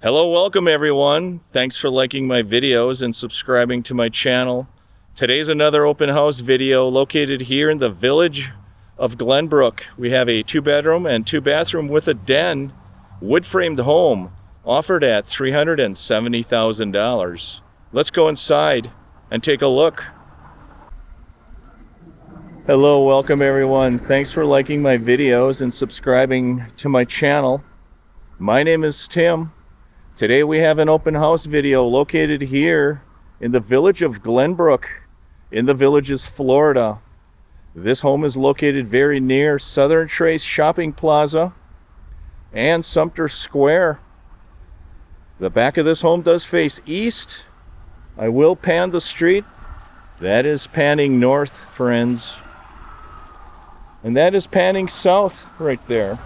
Hello, welcome everyone. Thanks for liking my videos and subscribing to my channel. Today's another open house video located here in the village of Glenbrook. We have a 2-bedroom and 2-bathroom with a den, wood-framed home, offered at $370,000. Let's go inside and take a look. Hello, welcome everyone. Thanks for liking my videos and subscribing to my channel. My name is Tim. Today we have an open house video located here in the village of Glenbrook in the Villages, Florida. This home is located very near Southern Trace Shopping Plaza and Sumter Square. The back of this home does face east. I will pan the street. That is panning north, friends. And that is panning south right there.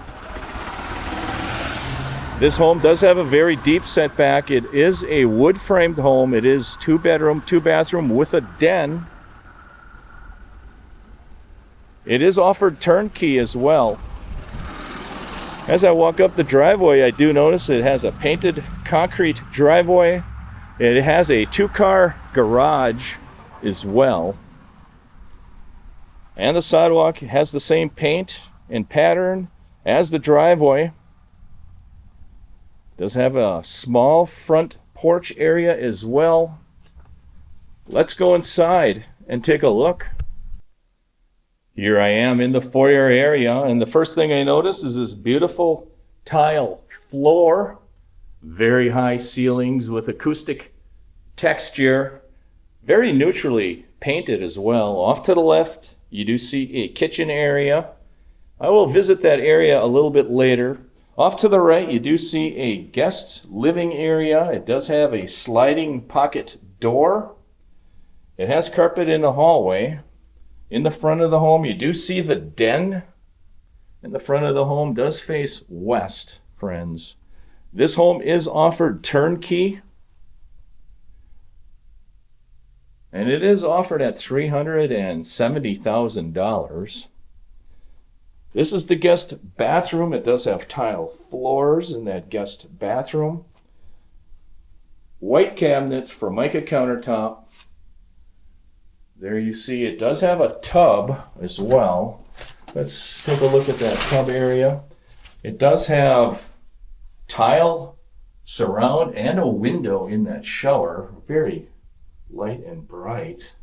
This home does have a very deep setback. It is a wood-framed home. It is 2-bedroom, 2-bathroom with a den. It is offered turnkey as well. As I walk up the driveway, I do notice it has a painted concrete driveway. It has a 2-car garage as well. And the sidewalk has the same paint and pattern as the driveway. Does have a small front porch area as well. Let's go inside and take a look. Here I am in the foyer area, and the first thing I notice is this beautiful tile floor. Very high ceilings with acoustic texture. Very neutrally painted as well. Off to the left, you do see a kitchen area. I will visit that area a little bit later. Off to the right, you do see a guest living area. It does have a sliding pocket door. It has carpet in the hallway. In the front of the home, you do see the den. And the front of the home does face west, friends. This home is offered turnkey. And it is offered at $370,000. This is the guest bathroom. It does have tile floors in that guest bathroom. White cabinets, Formica countertop. There you see it does have a tub as well. Let's take a look at that tub area. It does have tile surround and a window in that shower. Very light and bright.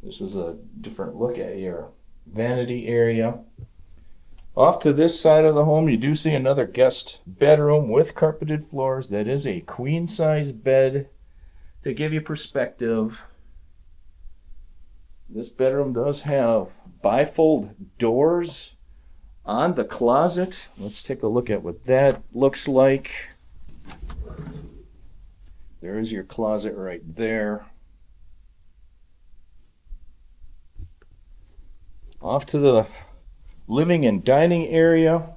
This is a different look at your vanity area. Off to this side of the home, you do see another guest bedroom with carpeted floors. That is a queen size bed to give you perspective. This bedroom does have bifold doors on the closet. Let's take a look at what that looks like. There is your closet right there. Off to the living and dining area,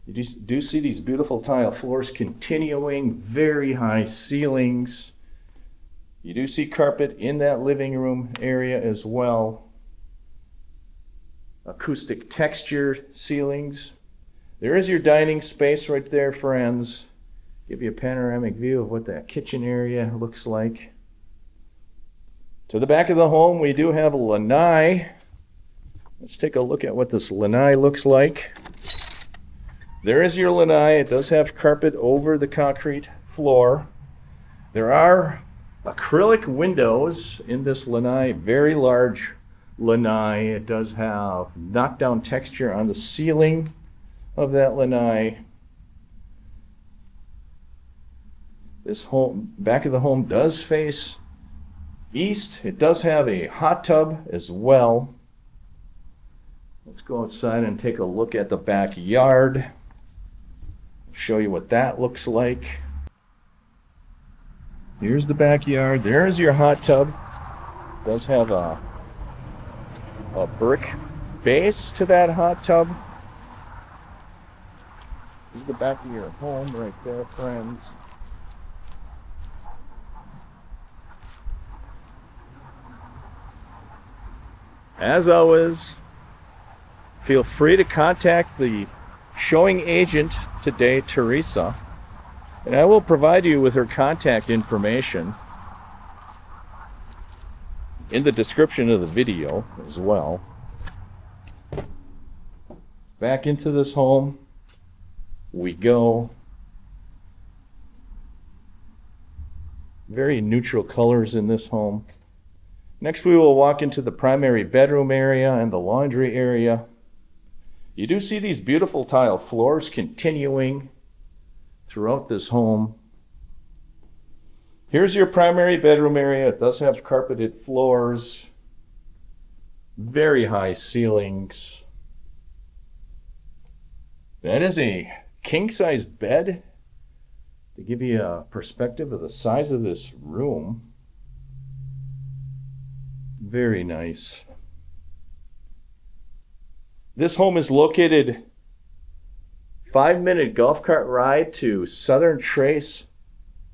you do see these beautiful tile floors continuing, very high ceilings. You do see carpet in that living room area as well. Acoustic texture ceilings. There is your dining space right there, friends. Give you a panoramic view of what that kitchen area looks like. To the back of the home, we do have a lanai. Let's take a look at what this lanai looks like. There is your lanai. It does have carpet over the concrete floor. There are acrylic windows in this lanai, very large lanai. It does have knockdown texture on the ceiling of that lanai. This home, back of the home does face east. It does have a hot tub as well. Let's go outside and take a look at the backyard. Show you what that looks like. Here's the backyard. There's your hot tub. It does have a brick base to that hot tub. This is the back of your home right there, friends. As always, feel free to contact the showing agent today, Teresa. And I will provide you with her contact information in the description of the video as well. Back into this home we go. Very neutral colors in this home. Next we will walk into the primary bedroom area and the laundry area. You do see these beautiful tile floors continuing throughout this home. Here's your primary bedroom area. It does have carpeted floors, very high ceilings. That is a king-size bed. To give you a perspective of the size of this room. Very nice. This home is located 5-minute golf cart ride to Southern Trace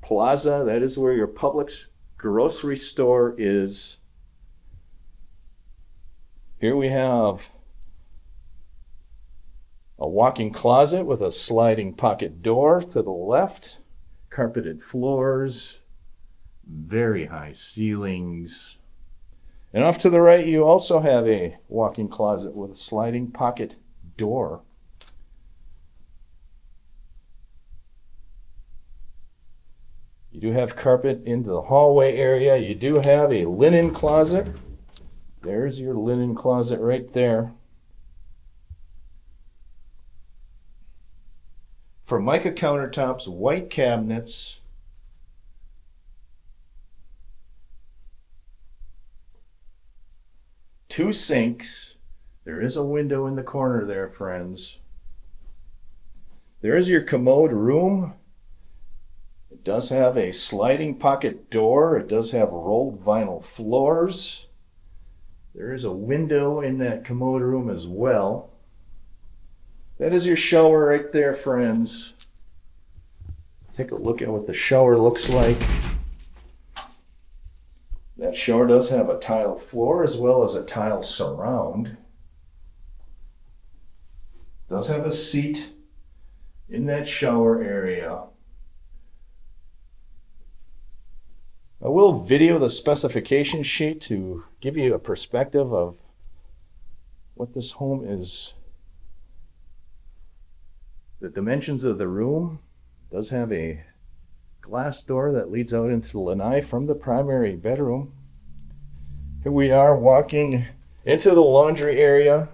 Plaza. That is where your Publix grocery store is. Here we have a walk-in closet with a sliding pocket door to the left. Carpeted floors, very high ceilings. And off to the right, you also have a walk-in closet with a sliding pocket door. You do have carpet into the hallway area. You do have a linen closet. There's your linen closet right there. Formica countertops, white cabinets. Two sinks. There is a window in the corner there, friends. There is your commode room. It does have a sliding pocket door. It does have rolled vinyl floors. There is a window in that commode room as well. That is your shower right there, friends. Take a look at what the shower looks like. That shower does have a tile floor as well as a tile surround. It does have a seat in that shower area. I will video the specification sheet to give you a perspective of what this home is. The dimensions of the room does have a glass door that leads out into the lanai from the primary bedroom. Here we are walking into the laundry area.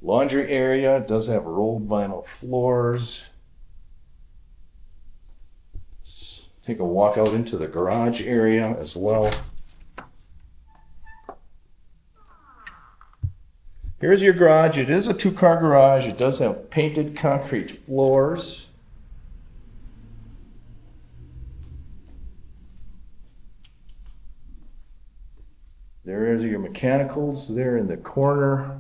Laundry area does have rolled vinyl floors. Let's take a walk out into the garage area as well. Here's your garage. It is a 2-car garage. It does have painted concrete floors. There is your mechanicals there in the corner.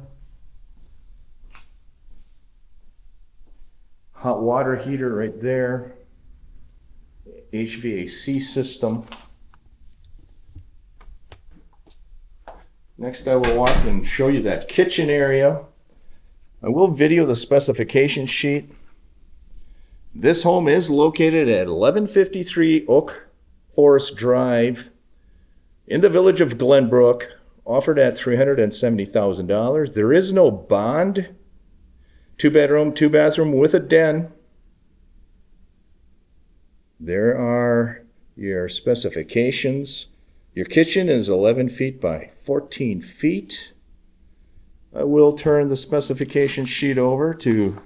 Hot water heater right there. HVAC system. Next I will walk and show you that kitchen area. I will video the specification sheet. This home is located at 1153 Oak Forest Drive in the village of Glenbrook, offered at $370,000. There is no bond. 2-bedroom, 2-bathroom with a den. There are your specifications. Your kitchen is 11 feet by 14 feet. I will turn the specification sheet over to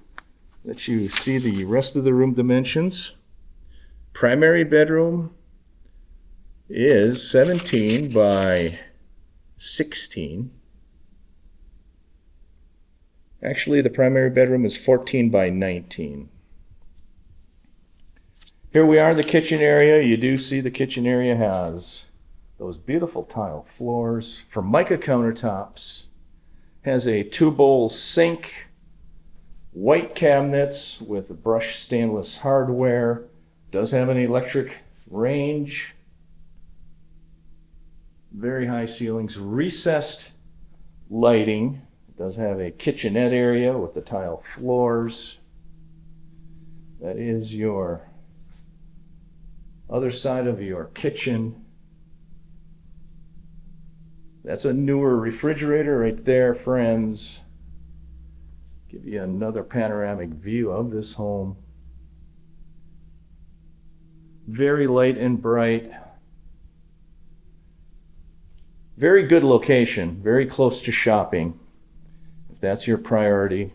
let you see the rest of the room dimensions. Primary bedroom is 17 by 16. Actually, the primary bedroom is 14 by 19. Here we are in the kitchen area. You do see the kitchen area has those beautiful tile floors, Formica countertops, has a 2-bowl sink, white cabinets with brushed stainless hardware, does have an electric range, very high ceilings, recessed lighting. It does have a kitchenette area with the tile floors. That is your Other side of your kitchen. That's a newer refrigerator right there, friends. Give you another panoramic view of this home. Very light and bright. Very good location, very close to shopping, if that's your priority.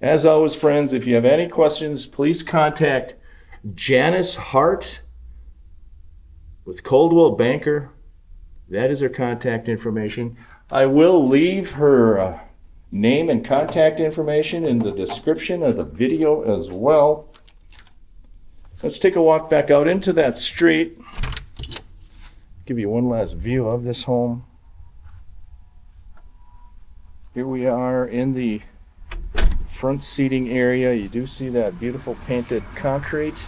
As always, friends, if you have any questions, please contact Janice Hart with Coldwell Banker. That is her contact information. I will leave her name and contact information in the description of the video as well. Let's take a walk back out into that street. Give you one last view of this home. Here we are in the front seating area. You do see that beautiful painted concrete.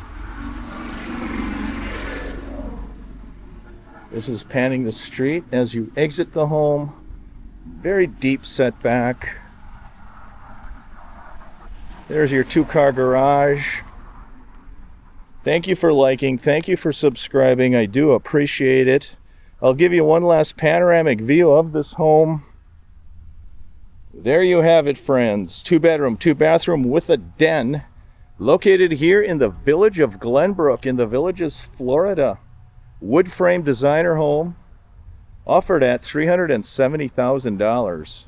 This is panning the street as you exit the home. Very deep setback. There's your 2-car garage. Thank you for liking. Thank you for subscribing. I do appreciate it. I'll give you one last panoramic view of this home. There you have it, friends. 2-bedroom, 2-bathroom with a den. Located here in the village of Glenbrook in the Villages, Florida. Wood frame designer home. Offered at $370,000.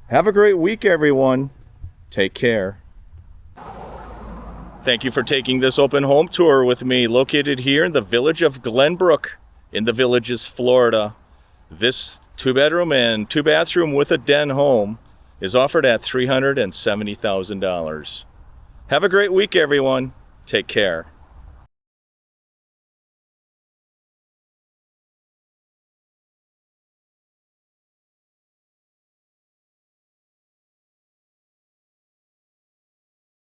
Have a great week, everyone. Take care. Thank you for taking this open home tour with me, located here in the village of Glenbrook in the Villages, Florida. This 2-bedroom and 2-bathroom with a den home is offered at $370,000. Have a great week, everyone. Take care.